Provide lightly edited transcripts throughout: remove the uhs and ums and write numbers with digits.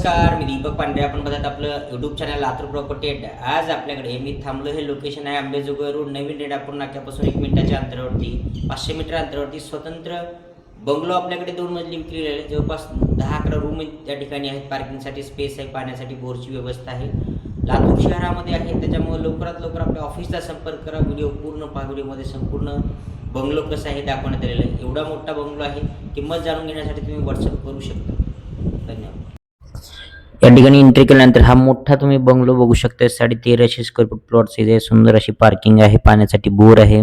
नमस्कार, मी दीपक पांडे. आपण बघत आपलं यूट्यूब चॅनल लातूर प्रॉपर्टी अड्डा. आज आपल्याकडे मी थांबलो हे लोकेशन आहे अंबेजोगाई रोड, नवीन रेडापूर नाक्यापासून 1 मिनिटाच्या अंतरावरती, 500 मीटर अंतरावरती स्वतंत्र बंगलो आपल्याकडे 2 मजली विक्रीला आहे. जवळपास 10-11 रूम त्या ठिकाणी आहेत. पार्किंगसाठी स्पेस आहे, पाण्यासाठी बोरची व्यवस्था आहे. लातूर शहरामध्ये आहे, त्याच्यामुळे लवकरात लवकर आपल्या ऑफिसला संपर्क करा. व्हिडिओ पूर्ण पहा. व्हिडिओमध्ये संपूर्ण बंगलो कसा आहे दाखवण्यात आलेलं आहे. एवढा मोठा बंगलो आहे. किंमत जाणून घेण्यासाठी तुम्ही व्हॉट्सअप करू शकता. धन्यवाद. या ठिकाणी एंट्री केल्यानंतर हा मोठा तुम्ही बंगलो बघू शकता. 1350 स्क्वेअर फूट प्लॉट साईज आहे. सुंदर अशी पार्किंग आहे, पाण्यासाठी बोर आहे,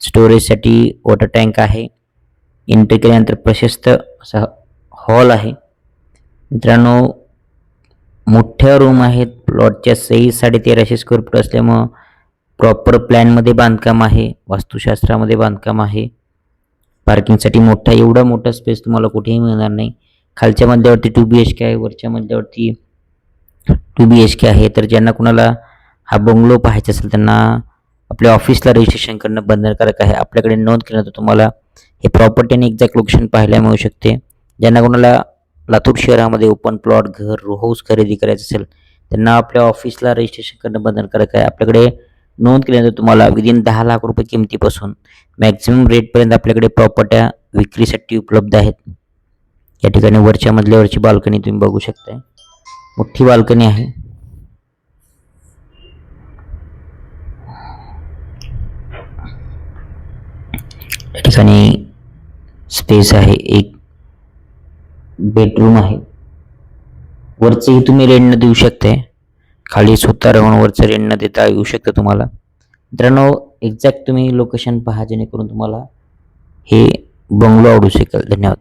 स्टोरेजसाठी वॉटर टँक आहे. एंट्री केल्यानंतर प्रशस्त असा हॉल आहे. मित्रांनो, मोठ्या रूम आहेत. प्लॉटच्या साईज 1350 स्क्वेअर फूट असल्यामुळं प्रॉपर प्लॅनमध्ये बांधकाम आहे, वास्तुशास्त्रामध्ये बांधकाम आहे. पार्किंगसाठी एवढा मोठा स्पेस तुम्हाला कुठेही मिळणार नाही. खालच्या मजल्यावरती 2 BHK आहे, वरच्या मजल्यावरती 2 BHK आहे. तर ज्यांना कुणाला हा बंगलो पाहायचा असेल त्यांना आपल्या ऑफिसला रजिस्ट्रेशन करणं बंधनकारक आहे. आपल्याकडे नोंद केल्यानंतर तुम्हाला हे प्रॉपर्टी आणि एक्झॅक्ट लोकेशन पाहायला मिळू शकते. ज्यांना कुणाला लातूर शहरामध्ये ओपन प्लॉट, घर, रो हाऊस खरेदी करायचं असेल त्यांना आपल्या ऑफिसला रजिस्ट्रेशन करणं बंधनकारक आहे. आपल्याकडे नोंद केल्यानंतर तुम्हाला विदिन 10 लाख रुपये किमतीपासून मॅक्झिमम रेटपर्यंत आपल्याकडे प्रॉपर्ट्या विक्रीसाठी उपलब्ध आहेत. या ठिकाणी वरच्या मजल्यावरची बाल्कनी तुम्ही बघू शकताय. मोठी बाल्कनी आहे. या ठिकाणी स्पेस आहे, एक बेडरूम आहे. वरचंही तुम्ही रेंटनं देऊ शकताय. खाली स्वतः राहून वरचं रेंट न देता येऊ शकतं तुम्हाला. मित्रांनो, एक्झॅक्ट तुम्ही लोकेशन पहा जेणेकरून तुम्हाला हे बंगलो आवडू शकेल. धन्यवाद.